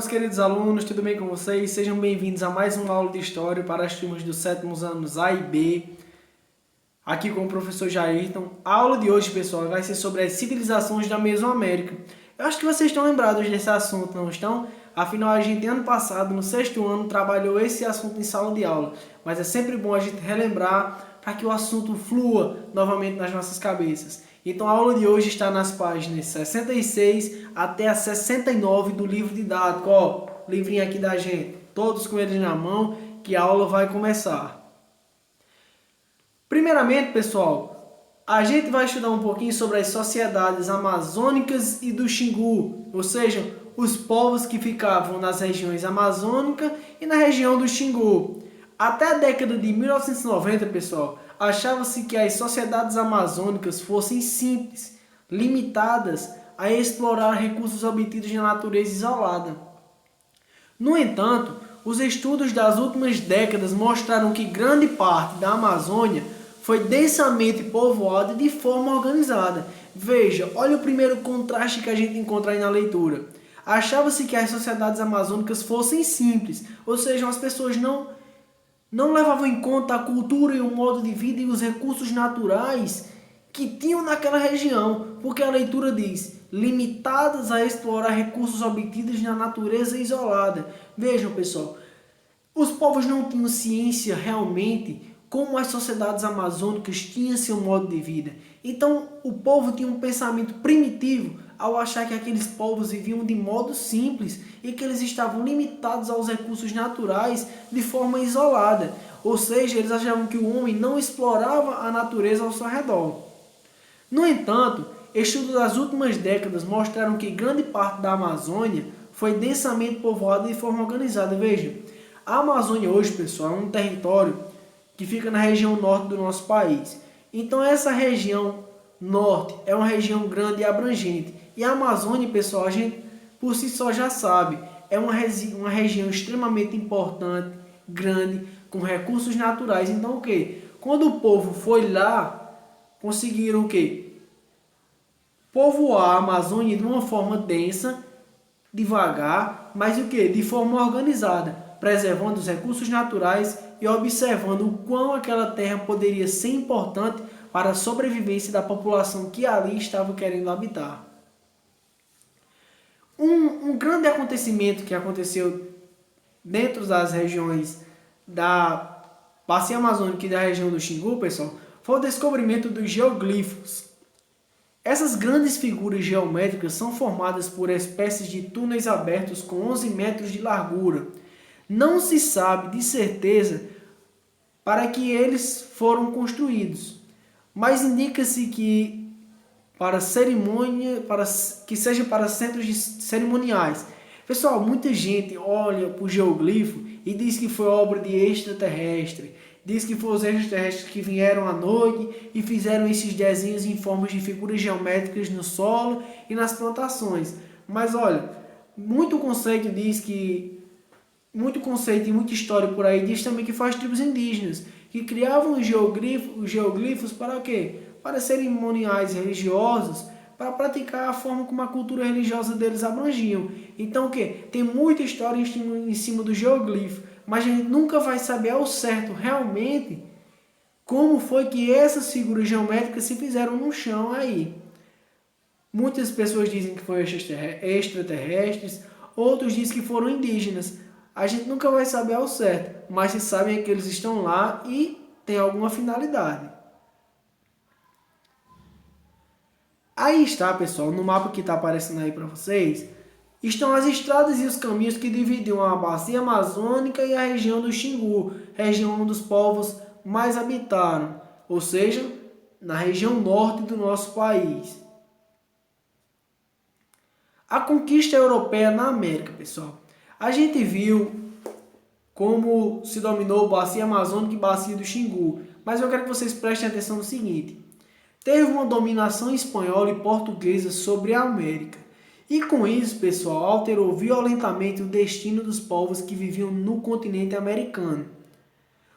Meus queridos alunos, tudo bem com vocês? Sejam bem-vindos a mais uma aula de História para as turmas dos sétimos anos A e B, aqui com o professor Jairton. A aula de hoje, pessoal, vai ser sobre as civilizações da Mesoamérica. Eu acho que vocês estão lembrados desse assunto, não estão? Afinal, a gente, ano passado, no sexto ano, trabalhou esse assunto em sala de aula. Mas é sempre bom a gente relembrar para que o assunto flua novamente nas nossas cabeças. Então a aula de hoje está nas páginas 66 até a 69 do livro didático. Ó, livrinho aqui da gente, todos com eles na mão, que a aula vai começar. Primeiramente, pessoal, a gente vai estudar um pouquinho sobre as sociedades amazônicas e do Xingu, ou seja, os povos que ficavam nas regiões amazônica e na região do Xingu. Até a década de 1990, pessoal, achava-se que as sociedades amazônicas fossem simples, limitadas a explorar recursos obtidos na natureza isolada. No entanto, os estudos das últimas décadas mostraram que grande parte da Amazônia foi densamente povoada de forma organizada. Veja, olha o primeiro contraste que a gente encontra aí na leitura. Achava-se que as sociedades amazônicas fossem simples, ou seja, as pessoas não levavam em conta a cultura e o modo de vida e os recursos naturais que tinham naquela região, porque a leitura diz, limitadas a explorar recursos obtidos na natureza isolada. Vejam, pessoal, os povos não tinham ciência realmente como as sociedades amazônicas tinham seu modo de vida. Então, o povo tinha um pensamento primitivo ao achar que aqueles povos viviam de modo simples e que eles estavam limitados aos recursos naturais de forma isolada. Ou seja, eles achavam que o homem não explorava a natureza ao seu redor. No entanto, estudos das últimas décadas mostraram que grande parte da Amazônia foi densamente povoada de forma organizada. Veja, a Amazônia hoje, pessoal, é um território que fica na região norte do nosso país. Então essa região norte é uma região grande e abrangente. E a Amazônia, pessoal, a gente por si só já sabe, é uma região extremamente importante, grande, com recursos naturais. Então o quê? Quando o povo foi lá, conseguiram o quê? Povoar a Amazônia de uma forma densa, devagar, mas o quê? De forma organizada, preservando os recursos naturais e observando o quão aquela terra poderia ser importante para a sobrevivência da população que ali estava querendo habitar. Um grande acontecimento que aconteceu dentro das regiões da Bacia Amazônica e da região do Xingu, pessoal, foi o descobrimento dos geoglifos. Essas grandes figuras geométricas são formadas por espécies de túneis abertos com 11 metros de largura. Não se sabe de certeza para que eles foram construídos, mas indica-se que que seja para centros cerimoniais. Pessoal, muita gente olha para o geoglifo e diz que foi obra de extraterrestre, diz que foram os extraterrestres que vieram à noite e fizeram esses desenhos em formas de figuras geométricas no solo e nas plantações. Mas olha, muito conceito e muita história por aí diz também que foi as tribos indígenas que criavam os geoglifos para o quê? Para cerimoniais religiosos, para praticar a forma como a cultura religiosa deles abrangiam. Então o quê? Tem muita história em cima do geoglifo, mas a gente nunca vai saber ao certo realmente como foi que essas figuras geométricas se fizeram no chão aí. Muitas pessoas dizem que foram extraterrestres, outros dizem que foram indígenas. A gente nunca vai saber ao certo, mas se sabem é que eles estão lá e tem alguma finalidade. Aí está, pessoal, no mapa que está aparecendo aí para vocês, estão as estradas e os caminhos que dividiam a Bacia Amazônica e a região do Xingu, região onde os povos mais habitaram, ou seja, na região norte do nosso país. A conquista europeia na América, pessoal. A gente viu como se dominou a Bacia Amazônica e a Bacia do Xingu, mas eu quero que vocês prestem atenção no seguinte. Teve uma dominação espanhola e portuguesa sobre a América. E com isso, pessoal, alterou violentamente o destino dos povos que viviam no continente americano.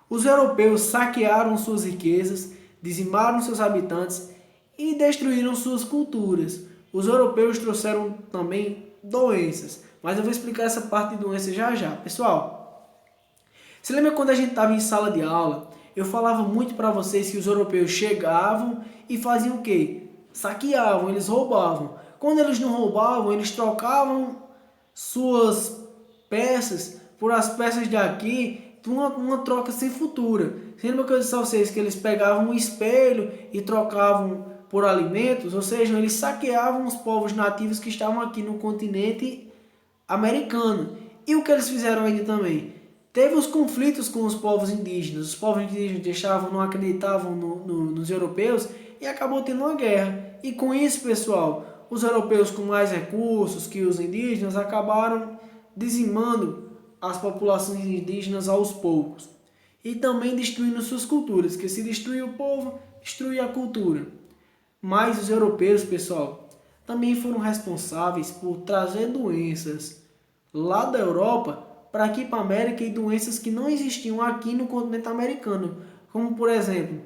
Os europeus saquearam suas riquezas, dizimaram seus habitantes e destruíram suas culturas. Os europeus trouxeram também doenças, mas eu vou explicar essa parte de doença já já. Pessoal, você lembra quando a gente estava em sala de aula, eu falava muito para vocês que os europeus chegavam e faziam o quê? Saqueavam, eles roubavam. Quando eles não roubavam, eles trocavam suas peças por as peças daqui, uma troca sem futura. Você lembra que eu disse a vocês que eles pegavam um espelho e trocavam por alimentos? Ou seja, eles saqueavam os povos nativos que estavam aqui no continente americano. E o que eles fizeram ainda também? Teve os conflitos com os povos indígenas. Os povos indígenas não acreditavam nos europeus e acabou tendo uma guerra. E com isso, pessoal, os europeus com mais recursos que os indígenas acabaram dizimando as populações indígenas aos poucos. E também destruindo suas culturas, que se destruir o povo, destrui a cultura. Mas os europeus, pessoal, também foram responsáveis por trazer doenças lá da Europa para aqui para a América, e doenças que não existiam aqui no continente americano, como por exemplo,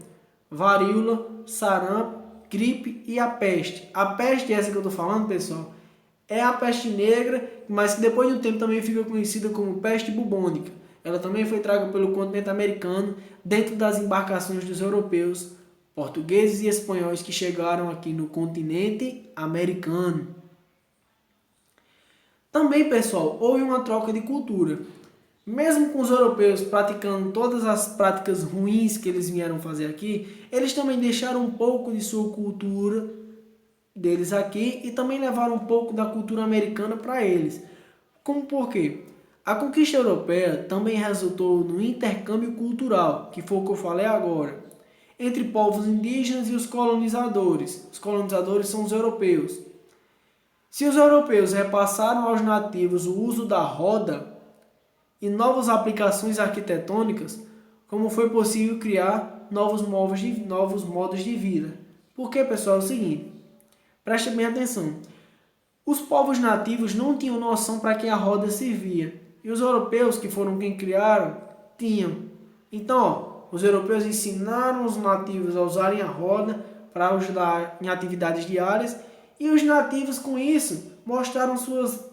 varíola, sarampo, gripe e a peste. A peste, essa que eu estou falando, pessoal, é a peste negra, mas que depois de um tempo também fica conhecida como peste bubônica. Ela também foi traga pelo continente americano dentro das embarcações dos europeus, portugueses e espanhóis que chegaram aqui no continente americano. Também, pessoal, houve uma troca de cultura. Mesmo com os europeus praticando todas as práticas ruins que eles vieram fazer aqui, eles também deixaram um pouco de sua cultura deles aqui e também levaram um pouco da cultura americana para eles. Como por quê? A conquista europeia também resultou no intercâmbio cultural, que foi o que eu falei agora, entre povos indígenas e os colonizadores. Os colonizadores são os europeus. Se os europeus repassaram aos nativos o uso da roda e novas aplicações arquitetônicas, como foi possível criar novos modos de vida? Porque, pessoal, é o seguinte, preste bem atenção. Os povos nativos não tinham noção para que a roda servia. E os europeus, que foram quem criaram, tinham. Então, os europeus ensinaram os nativos a usarem a roda para ajudar em atividades diárias. E os nativos, com isso, mostraram suas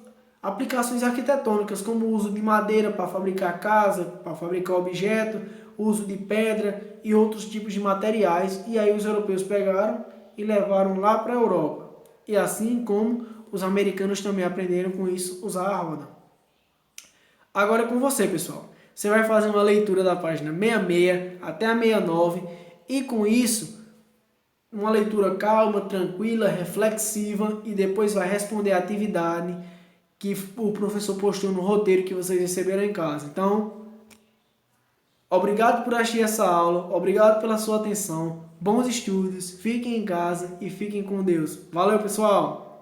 aplicações arquitetônicas, como o uso de madeira para fabricar casa, para fabricar objeto, o uso de pedra e outros tipos de materiais. E aí os europeus pegaram e levaram lá para a Europa. E assim como os americanos também aprenderam com isso usar a roda. Agora é com você, pessoal. Você vai fazer uma leitura da página 66 até a 69 e com isso, uma leitura calma, tranquila, reflexiva, e depois vai responder a atividade que o professor postou no roteiro que vocês receberam em casa. Então, obrigado por assistir essa aula, obrigado pela sua atenção, bons estudos, fiquem em casa e fiquem com Deus. Valeu, pessoal!